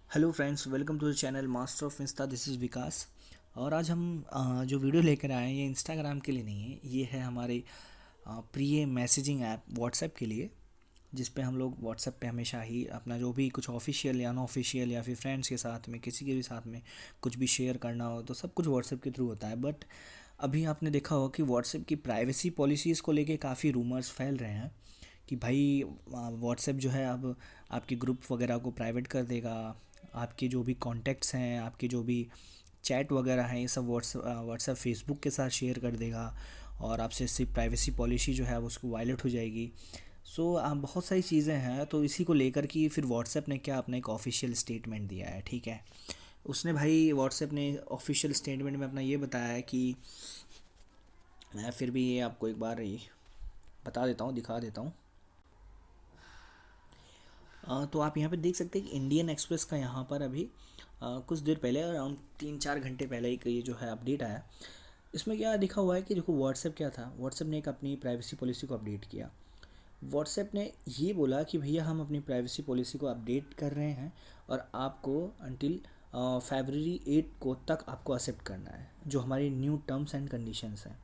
Hello friends, welcome to the channel master of Insta. This is Vikas. और आज हम जो वीडियो लेकर आए हैं ये इंस्टाग्राम के लिए नहीं है, ये है हमारे प्रिय मैसेजिंग ऐप व्हाट्सएप के लिए, जिस पे हम लोग व्हाट्सएप पे हमेशा ही अपना जो भी कुछ ऑफिशियल या अनऑफिशियल या फिर फ्रेंड्स के साथ में किसी के भी साथ में कुछ भी शेयर करना हो तो सब कुछ व्हाट्सएप के थ्रू होता है। बट अभी आपने देखा होगा कि व्हाट्सएप की प्राइवेसी पॉलिसीज़ को लेके काफ़ी रूमर्स फैल रहे हैं कि भाई व्हाट्सएप जो है अब आपके ग्रुप वगैरह को प्राइवेट कर देगा, आपके जो भी कॉन्टैक्ट्स हैं, आपके जो भी चैट वगैरह हैं, ये सब व्हाट्सएप फेसबुक के साथ शेयर कर देगा और आपसे सिर्फ प्राइवेसी पॉलिसी जो है वो उसको वायलेट हो जाएगी। सो बहुत सारी चीज़ें हैं, तो इसी को लेकर कि फिर व्हाट्सएप ने क्या अपना एक ऑफिशियल स्टेटमेंट दिया है। ठीक है, उसने भाई व्हाट्सएप ने ऑफिशियल स्टेटमेंट में अपना ये बताया है कि मैं फिर भी ये आपको एक बार ये बता देता हूँ, दिखा देता हूँ। तो आप यहाँ पे देख सकते हैं कि इंडियन एक्सप्रेस का यहाँ पर अभी कुछ देर पहले, अराउंड 3-4 घंटे पहले एक ये जो है अपडेट आया। इसमें क्या लिखा हुआ है कि देखो व्हाट्सएप क्या था, व्हाट्सएप ने एक अपनी प्राइवेसी पॉलिसी को अपडेट किया। व्हाट्सएप ने ये बोला कि भैया हम अपनी प्राइवेसी पॉलिसी को अपडेट कर रहे हैं और आपको अंटिल February 8 को तक आपको एक्सेप्ट करना है जो हमारी न्यू टर्म्स एंड कंडीशंस हैं।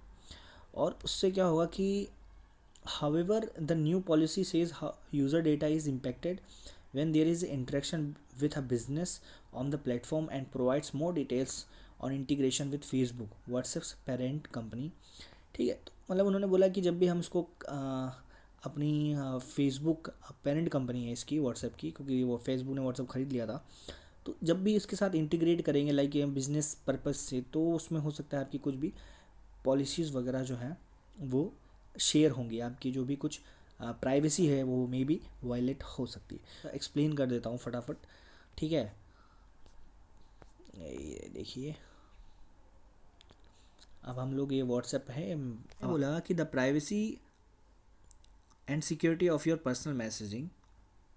और उससे क्या होगा कि however the new policy says how user data is impacted when there is interaction with a business on the platform and provides more details on integration with Facebook, WhatsApp's parent company। ठीक है, तो मतलब उन्होंने बोला कि जब भी हम इसको अपनी फेसबुक पेरेंट कंपनी है इसकी, व्हाट्सएप की, क्योंकि वो फेसबुक ने व्हाट्सएप खरीद लिया था, तो जब भी इसके साथ इंटीग्रेट करेंगे लाइक बिजनेस पर्पज़ से, तो उसमें हो सकता है आपकी कुछ भी पॉलिसीज़ वगैरह जो हैं वो शेयर होंगी, आपकी जो भी कुछ प्राइवेसी है वो मे बी वायलेट हो सकती है। एक्सप्लेन कर देता हूँ फटाफट। ठीक है, ये देखिए, अब हम लोग ये व्हाट्सएप है बोला कि the privacy and security of your personal messaging,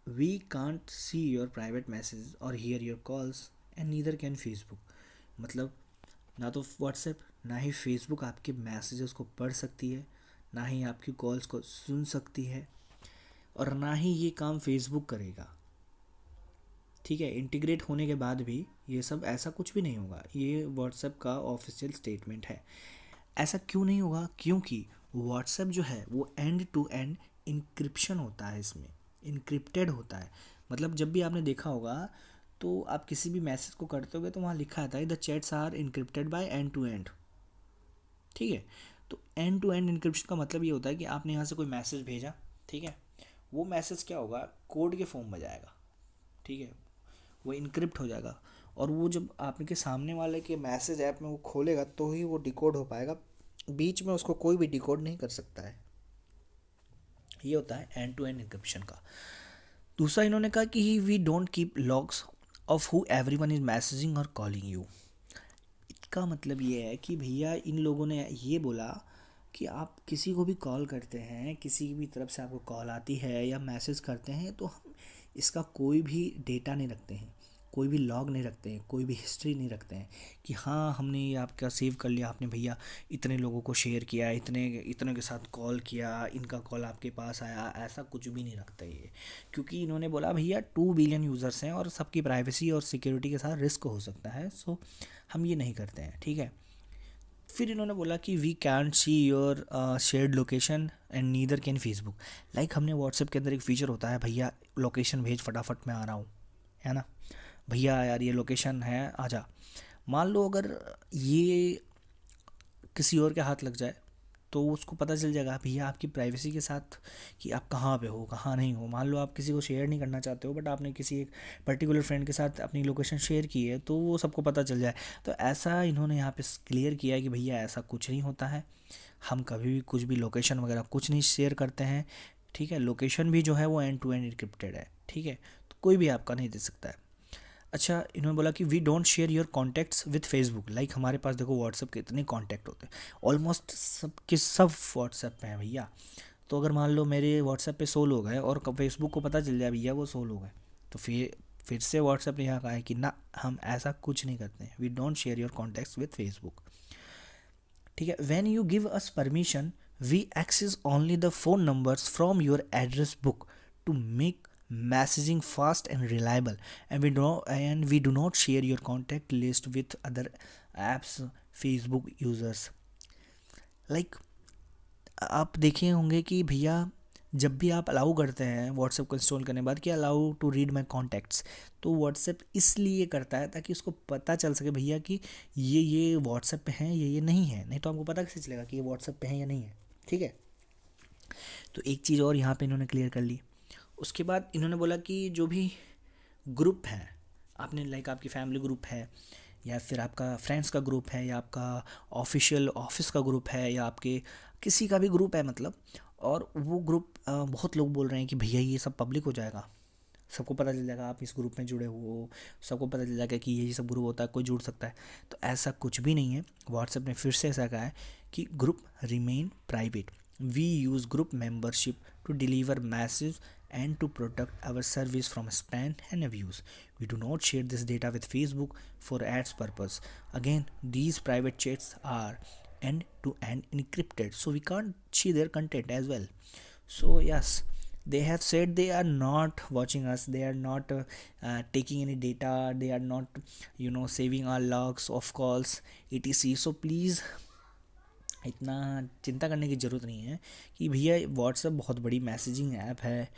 we can't see your private message और hear your calls and neither can Facebook. मतलब ना तो व्हाट्सएप ना ही फेसबुक आपके मैसेजेस को पढ़ सकती है, ना ही आपकी कॉल्स को सुन सकती है, और ना ही ये काम फेसबुक करेगा। ठीक है, इंटीग्रेट होने के बाद भी ये सब ऐसा कुछ भी नहीं होगा। ये व्हाट्सएप का ऑफिशियल स्टेटमेंट है। ऐसा क्यों नहीं होगा? क्योंकि व्हाट्सएप जो है वो एंड टू एंड इनक्रिप्शन होता है, इसमें इनक्रिप्टेड होता है। मतलब जब भी आपने देखा होगा तो आप किसी भी मैसेज को करते होगे तो वहाँ लिखा आता है the chats are encrypted by end to end. ठीक है, तो एंड टू एंड इनक्रिप्शन का मतलब ये होता है कि आपने यहाँ से कोई मैसेज भेजा, ठीक है, वो मैसेज क्या होगा, कोड के फॉर्म में जाएगा। ठीक है, वो इनक्रिप्ट हो जाएगा और वो जब आपके सामने वाले के मैसेज ऐप में वो खोलेगा तो ही वो डिकोड हो पाएगा। बीच में उसको कोई भी डिकोड नहीं कर सकता है। ये होता है एंड टू एंड इनक्रिप्शन का। दूसरा इन्होंने कहा कि we don't keep logs of who everyone is messaging और कॉलिंग यू। इसका मतलब ये है कि भैया इन लोगों ने ये बोला कि आप किसी को भी कॉल करते हैं, किसी भी तरफ से आपको कॉल आती है या मैसेज करते हैं, तो हम इसका कोई भी डेटा नहीं रखते हैं, कोई भी लॉग नहीं रखते हैं, कोई भी हिस्ट्री नहीं रखते हैं कि हाँ हमने ये आपका सेव कर लिया, आपने भैया इतने लोगों को शेयर किया, इतने इतने के साथ कॉल किया, इनका कॉल आपके पास आया, ऐसा कुछ भी नहीं रखता ये। क्योंकि इन्होंने बोला भैया 2 बिलियन यूज़र्स हैं और सबकी प्राइवेसी और सिक्योरिटी के साथ रिस्क हो सकता है, सो हम ये नहीं करते हैं। ठीक है, फिर इन्होंने बोला कि we can see your shared location and neither can Facebook. Like हमने व्हाट्सएप के अंदर एक फीचर होता है, भैया लोकेशन भेज फटाफट मैं आ रहा हूँ, है ना, भैया यार ये लोकेशन है आजा। मान लो अगर ये किसी और के हाथ लग जाए तो उसको पता चल जाएगा भैया आपकी प्राइवेसी के साथ कि आप कहाँ पे हो, कहाँ नहीं हो। मान लो आप किसी को शेयर नहीं करना चाहते हो बट आपने किसी एक पर्टिकुलर फ्रेंड के साथ अपनी लोकेशन शेयर की है तो वो सबको पता चल जाए। तो ऐसा इन्होंने यहाँ पे क्लियर किया है कि भैया ऐसा कुछ नहीं होता है, हम कभी भी कुछ भी लोकेशन वगैरह कुछ नहीं शेयर करते हैं। ठीक है, लोकेशन भी जो है वो एंड टू एंड इनक्रिप्टेड है। ठीक है, तो कोई भी आपका नहीं दे सकता है। अच्छा, इन्होंने बोला कि we don't share your contacts with Facebook. Like हमारे पास देखो व्हाट्सएप के इतने कॉन्टैक्ट होते हैं, ऑलमोस्ट सब के सब व्हाट्सएप पे हैं भैया। तो अगर मान लो मेरे व्हाट्सएप पे 100 लोग हैं और फेसबुक को पता चल जाए भैया वो 100 लोग हैं, तो फिर से व्हाट्सएप ने यहाँ कहा है कि ना हम ऐसा कुछ नहीं करते हैं, we don't share your contacts with Facebook. ठीक है, when you give us permission we access only the phone numbers from your address book to make messaging fast and reliable, and we do not share your contact list with other apps, Facebook users. Like आप देखे होंगे कि भैया जब भी आप allow करते हैं व्हाट्सएप को इंस्टॉल करने के बाद कि allow to read my contacts, तो व्हाट्सएप इसलिए करता है ताकि उसको पता चल सके भैया कि ये व्हाट्सएप पे हैं, ये नहीं है, नहीं तो आपको पता कैसे चलेगा कि ये व्हाट्सएप पे हैं या नहीं है, ठीक है। तो एक चीज़ और यहाँ पे इन्होंने क्लियर कर ली। उसके बाद इन्होंने बोला कि जो भी ग्रुप है आपने, लाइक आपकी फैमिली ग्रुप है या फिर आपका फ्रेंड्स का ग्रुप है या आपका ऑफिशियल ऑफिस का ग्रुप है या आपके किसी का भी ग्रुप है मतलब, और वो ग्रुप बहुत लोग बोल रहे हैं कि भैया ये सब पब्लिक हो जाएगा, सबको पता चल जाएगा आप इस ग्रुप में जुड़े हो, सबको पता चल जाएगा कि ये सब ग्रुप होता है, कोई जुड़ सकता है। तो ऐसा कुछ भी नहीं है। व्हाट्सएप ने फिर से ऐसा कहा है कि group remain private, we use group membership to deliver message and to protect our service from spam and abuse. We do not share this data with Facebook for ads purpose. Again, these private chats are end-to-end encrypted, so we can't see their content as well. So yes, they have said they are not watching us, they are not taking any data, they are not saving our logs of calls etc. So please इतना चिंता करने की ज़रूरत नहीं है कि भैया WhatsApp बहुत बड़ी मैसेजिंग ऐप है,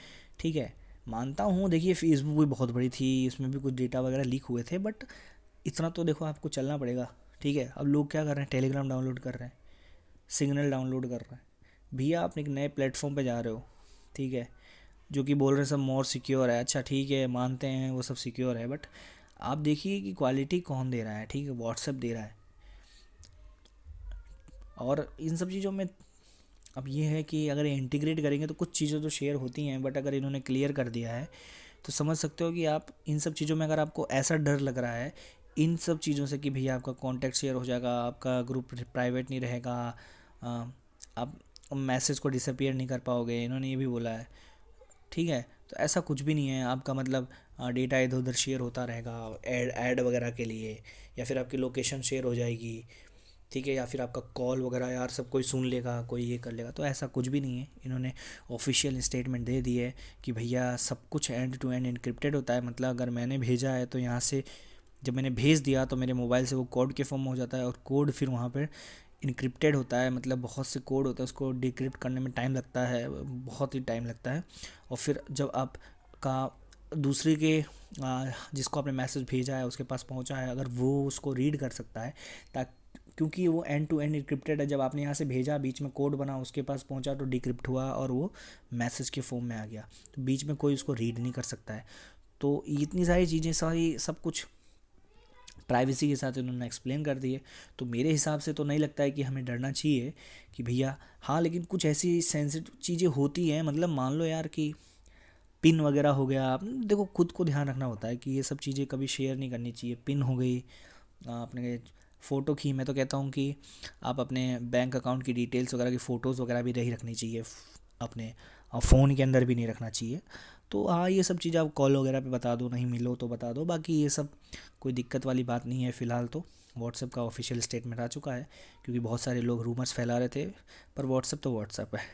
ठीक है। मानता हूँ, देखिए फेसबुक भी बहुत बड़ी थी, इसमें भी कुछ डेटा वगैरह लीक हुए थे, बट इतना तो देखो आपको चलना पड़ेगा, ठीक है। अब लोग क्या कर रहे हैं, टेलीग्राम डाउनलोड कर रहे हैं, सिग्नल डाउनलोड कर रहे हैं। भैया आप एक नए प्लेटफॉर्म पे जा रहे हो, ठीक है, जो कि बोल रहे हैं सब मोर सिक्योर है, अच्छा ठीक है मानते हैं वो सब सिक्योर है, बट आप देखिए कि क्वालिटी कौन दे रहा है, ठीक है, व्हाट्सएप दे रहा है। और इन सब चीज़ों में अब ये है कि अगर इंटीग्रेट करेंगे तो कुछ चीज़ें तो शेयर होती हैं, बट अगर इन्होंने क्लियर कर दिया है तो समझ सकते हो कि आप इन सब चीज़ों में, अगर आपको ऐसा डर लग रहा है इन सब चीज़ों से कि भैया आपका कॉन्टैक्ट शेयर हो जाएगा, आपका ग्रुप प्राइवेट नहीं रहेगा, आप मैसेज को डिसअपियर नहीं कर पाओगे, इन्होंने ये भी बोला है, ठीक है। तो ऐसा कुछ भी नहीं है, आपका मतलब डेटा इधर उधर शेयर होता रहेगा ऐड वगैरह के लिए, या फिर आपकी लोकेशन शेयर हो जाएगी, ठीक है, या फिर आपका कॉल वगैरह यार सब कोई सुन लेगा, कोई ये कर लेगा। तो ऐसा कुछ भी नहीं है। इन्होंने ऑफिशियल स्टेटमेंट दे दी है कि भैया सब कुछ एंड टू एंड इनक्रिप्टेड होता है, मतलब अगर मैंने भेजा है तो यहाँ से जब मैंने भेज दिया तो मेरे मोबाइल से वो कोड के फॉर्म में हो जाता है, और कोड फिर वहाँ पर इनक्रिप्टेड होता है, मतलब बहुत से कोड होते हैं, उसको डिक्रिप्ट करने में टाइम लगता है, बहुत ही टाइम लगता है। और फिर जब आपका दूसरे के जिसको आपने मैसेज भेजा है उसके पास पहुंचा है, अगर वो उसको रीड कर सकता है, ताकि क्योंकि वो एंड टू एंड इनक्रिप्टेड है, जब आपने यहाँ से भेजा बीच में कोड बना उसके पास पहुँचा तो डिक्रिप्ट हुआ और वो मैसेज के फॉर्म में आ गया, तो बीच में कोई उसको रीड नहीं कर सकता है। तो इतनी सारी चीज़ें, सारी सब कुछ प्राइवेसी के साथ इन्होंने एक्सप्लेन कर दी है। तो मेरे हिसाब से तो नहीं लगता है कि हमें डरना चाहिए कि भैया, हाँ लेकिन कुछ ऐसी सेंसिटिव चीज़ें होती हैं, मतलब मान लो यार कि पिन वगैरह हो गया, आप देखो खुद को ध्यान रखना होता है कि ये सब चीज़ें कभी शेयर नहीं करनी चाहिए। पिन हो गई, आपने फ़ोटो की, मैं तो कहता हूँ कि आप अपने बैंक अकाउंट की डिटेल्स वगैरह की फ़ोटोज़ वगैरह भी नहीं रखनी चाहिए, अपने फ़ोन के अंदर भी नहीं रखना चाहिए। तो हाँ ये सब चीज़ें आप कॉल वगैरह पे बता दो, नहीं मिलो तो बता दो, बाकी ये सब कोई दिक्कत वाली बात नहीं है। फ़िलहाल तो व्हाट्सएप का ऑफिशियल स्टेटमेंट आ चुका है, क्योंकि बहुत सारे लोग रूमर्स फैला रहे थे, पर व्हाट्सएप तो व्हाट्सएप है।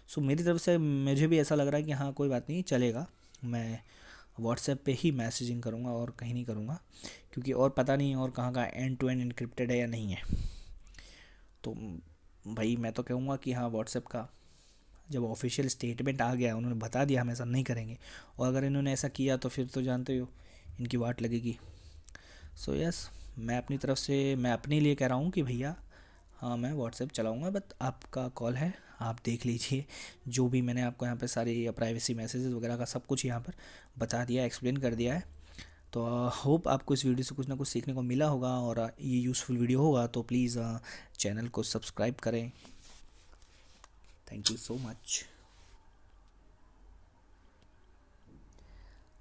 सो मेरी तरफ से मुझे भी ऐसा लग रहा है कि हाँ कोई बात नहीं, चलेगा, मैं व्हाट्सएप पे ही मैसेजिंग करूँगा और कहीं नहीं करूँगा, क्योंकि और पता नहीं और कहाँ का एंड टू एंड इनक्रिप्टेड है या नहीं है। तो भाई मैं तो कहूँगा कि हाँ व्हाट्सएप का जब ऑफिशियल स्टेटमेंट आ गया, उन्होंने बता दिया हम ऐसा नहीं करेंगे, और अगर इन्होंने ऐसा किया तो फिर तो जानते हो इनकी वाट लगेगी। सो यस, मैं अपनी तरफ से मैं अपने लिए कह रहा हूँ कि भैया हाँ मैं व्हाट्सएप चलाऊँगा, बट आपका कॉल है, आप देख लीजिए। जो भी मैंने आपको यहाँ पे सारी प्राइवेसी मैसेजेस वगैरह का सब कुछ यहाँ पर बता दिया, एक्सप्लेन कर दिया है। तो होप आपको इस वीडियो से कुछ ना कुछ सीखने को मिला होगा, और ये यूज़फुल वीडियो होगा तो प्लीज़ चैनल को सब्सक्राइब करें। Thank you so much.